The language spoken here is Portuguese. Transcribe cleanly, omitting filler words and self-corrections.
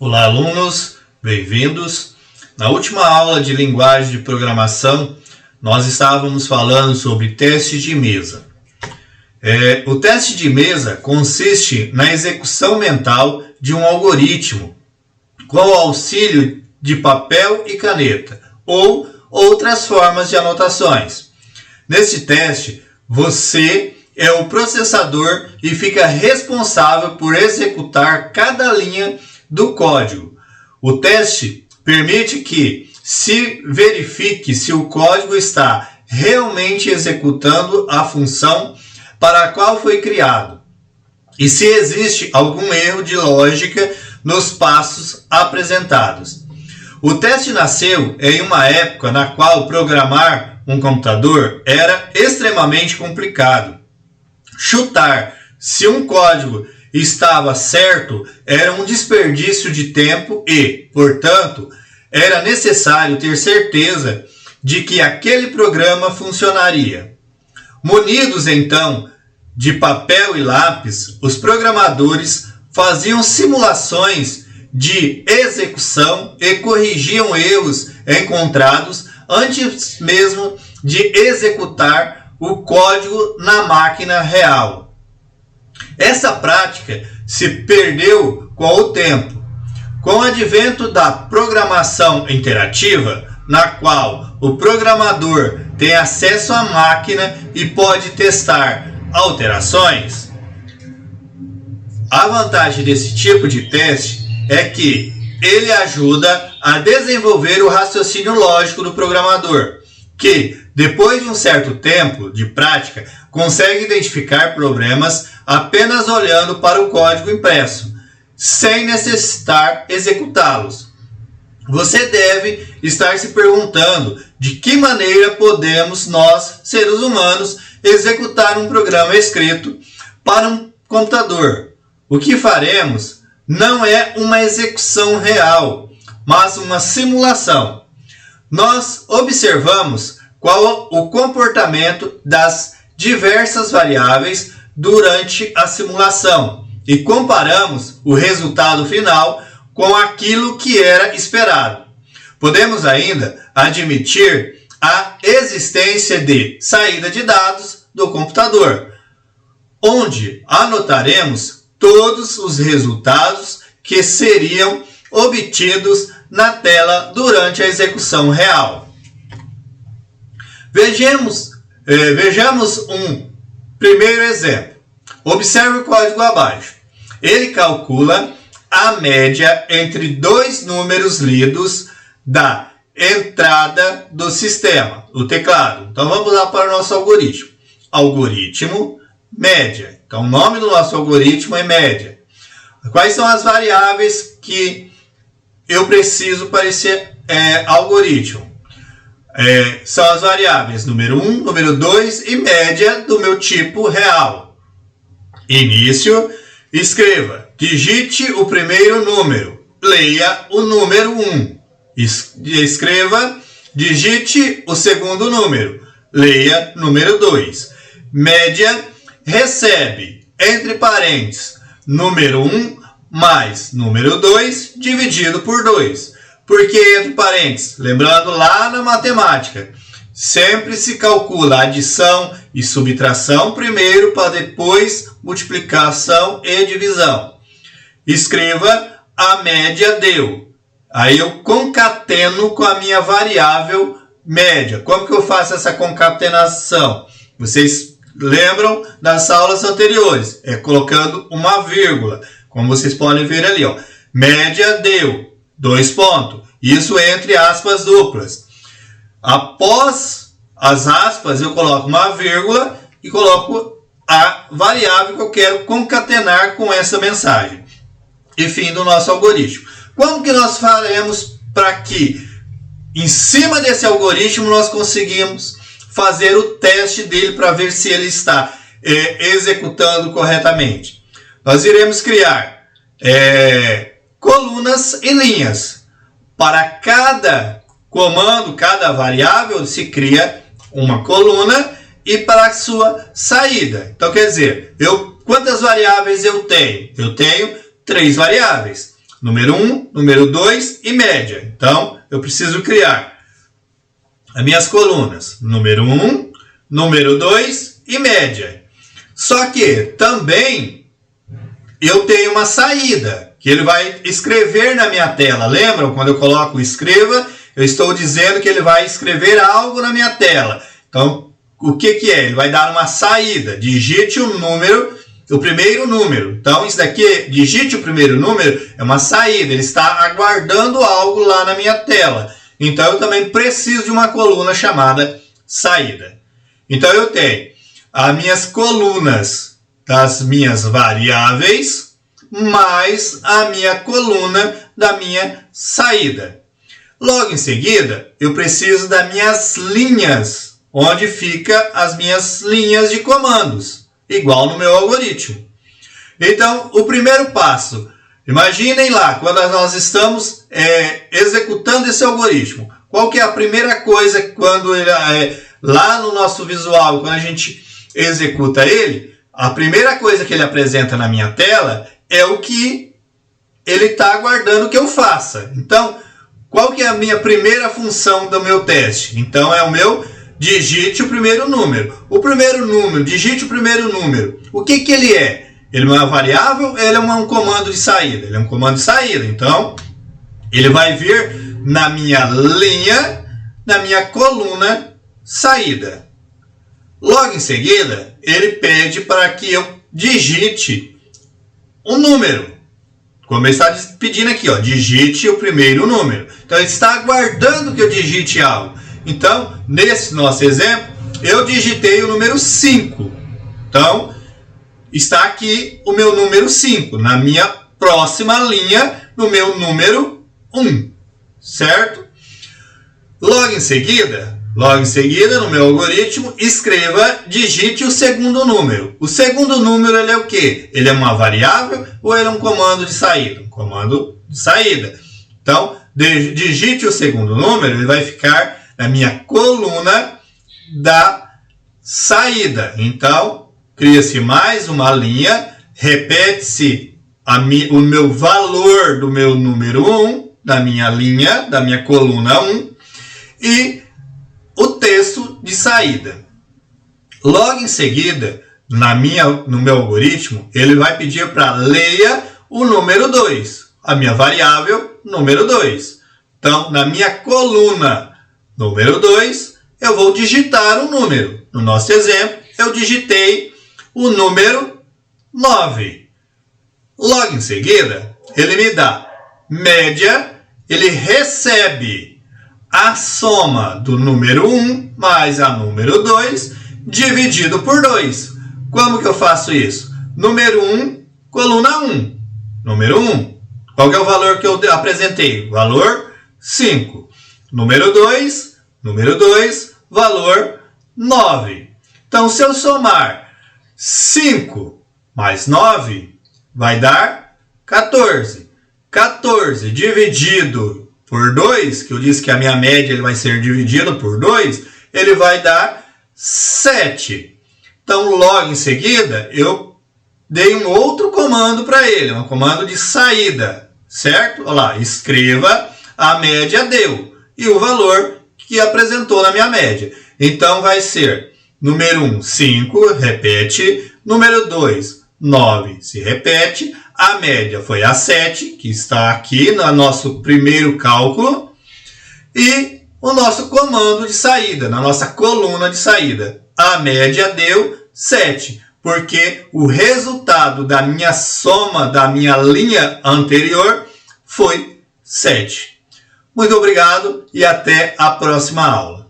Olá, alunos, bem-vindos. Na última aula de linguagem de programação, nós estávamos falando sobre testes de mesa. O teste de mesa consiste na execução mental de um algoritmo com o auxílio de papel e caneta ou outras formas de anotações. Neste teste, você é o processador e fica responsável por executar cada linha do código. O teste permite que se verifique se o código está realmente executando a função para a qual foi criado e se existe algum erro de lógica nos passos apresentados. O teste nasceu em uma época na qual programar um computador era extremamente complicado. Chutar se um código estava certo era um desperdício de tempo e, portanto, era necessário ter certeza de que aquele programa funcionaria. Munidos, então, de papel e lápis, os programadores faziam simulações de execução e corrigiam erros encontrados antes mesmo de executar o código na máquina real. Essa prática se perdeu com o tempo. Com o advento da programação interativa, na qual o programador tem acesso à máquina e pode testar alterações, a vantagem desse tipo de teste é que ele ajuda a desenvolver o raciocínio lógico do programador, que, depois de um certo tempo de prática, consegue identificar problemas apenas olhando para o código impresso, sem necessitar executá-los. Você deve estar se perguntando de que maneira podemos nós, seres humanos, executar um programa escrito para um computador. O que faremos não é uma execução real, mas uma simulação. Nós observamos qual o comportamento das diversas variáveis durante a simulação e comparamos o resultado final com aquilo que era esperado. Podemos ainda admitir a existência de saída de dados do computador, onde anotaremos todos os resultados que seriam obtidos na tela durante a execução real. Vejamos um primeiro exemplo. Observe o código abaixo. Ele calcula a média entre dois números lidos da entrada do sistema, o teclado. Então vamos lá para o nosso algoritmo. Algoritmo, média. Então o nome do nosso algoritmo é média. Quais são as variáveis que eu preciso para esse algoritmo? São as variáveis número 1, número 2 e média do meu tipo real. Início, escreva, digite o primeiro número, leia o número 1. Escreva, digite o segundo número, leia número 2. Média, recebe, entre parênteses, número 1 mais número 2 dividido por 2. Por que entre parênteses? Lembrando lá na matemática, sempre se calcula adição e subtração primeiro para depois multiplicação e divisão. Escreva, a média deu. Aí eu concateno com a minha variável média. Como que eu faço essa concatenação? Vocês lembram das aulas anteriores? É colocando uma vírgula. Como vocês podem ver ali, ó. Média deu. 2 pontos. Isso entre aspas duplas. Após as aspas, eu coloco uma vírgula e coloco a variável que eu quero concatenar com essa mensagem. E fim do nosso algoritmo. Como que nós faremos para que, em cima desse algoritmo, nós conseguimos fazer o teste dele para ver se ele está executando corretamente? Nós iremos criar colunas e linhas. Para cada comando, cada variável, se cria uma coluna e para a sua saída. Então, quer dizer, quantas variáveis eu tenho? Eu tenho 3 variáveis. número 1, número 2 e média. Então, eu preciso criar as minhas colunas, número 1, número 2 e média. Só que também eu tenho uma saída, que ele vai escrever na minha tela. Lembram? Quando eu coloco escreva, eu estou dizendo que ele vai escrever algo na minha tela. Então, o que é? Ele vai dar uma saída. Digite o número, o primeiro número. Então, isso daqui, digite o primeiro número, é uma saída. Ele está aguardando algo lá na minha tela. Então, eu também preciso de uma coluna chamada saída. Então, eu tenho as minhas colunas das minhas variáveis, mais a minha coluna da minha saída. Logo em seguida, eu preciso das minhas linhas, onde fica as minhas linhas de comandos, igual no meu algoritmo. Então, o primeiro passo, imaginem lá, quando nós estamos executando esse algoritmo, qual que é a primeira coisa quando ele, lá no nosso visual, quando a gente executa ele, a primeira coisa que ele apresenta na minha tela é o que ele está aguardando que eu faça. Então, qual que é a minha primeira função do meu teste? Então, é o meu digite o primeiro número. O primeiro número, digite o primeiro número. O que ele é? Ele é uma variável, ele é um comando de saída. Ele é um comando de saída. Então, ele vai vir na minha linha, na minha coluna saída. Logo em seguida, ele pede para que eu digite um número. Como ele está pedindo aqui, ó, digite o primeiro número. Então, ele está aguardando que eu digite algo. Então, nesse nosso exemplo, eu digitei o número 5. Então, está aqui o meu número 5, na minha próxima linha, no meu número 1. Certo? Logo em seguida, no meu algoritmo, digite o segundo número. O segundo número, ele é o quê? Ele é uma variável ou ele é um comando de saída? Um comando de saída. Então, digite o segundo número, ele vai ficar na minha coluna da saída. Então, cria-se mais uma linha, repete-se o meu valor do meu número 1, da minha linha, da minha coluna 1, e o texto de saída. Logo em seguida, no meu algoritmo, ele vai pedir para leia o número 2, a minha variável número 2. Então, na minha coluna número 2, eu vou digitar um número. No nosso exemplo, eu digitei o número 9. Logo em seguida, ele me dá média, ele recebe a soma do número 1 mais a número 2 dividido por 2. Como que eu faço isso? Número 1, coluna 1. Número 1, qual que é o valor que eu apresentei? Valor 5. Número 2, valor 9. Então, se eu somar 5 mais 9, vai dar 14. 14 dividido por 2, que eu disse que a minha média ele vai ser dividido por 2, ele vai dar 7. Então, logo em seguida, eu dei um outro comando para ele, um comando de saída, certo? Olha lá, escreva a média deu e o valor que apresentou na minha média. Então, vai ser número 1, 5, repete, número 2, 9, se repete, a média foi a 7, que está aqui no nosso primeiro cálculo, e o nosso comando de saída, na nossa coluna de saída. A média deu 7, porque o resultado da minha soma, da minha linha anterior, foi 7. Muito obrigado e até a próxima aula.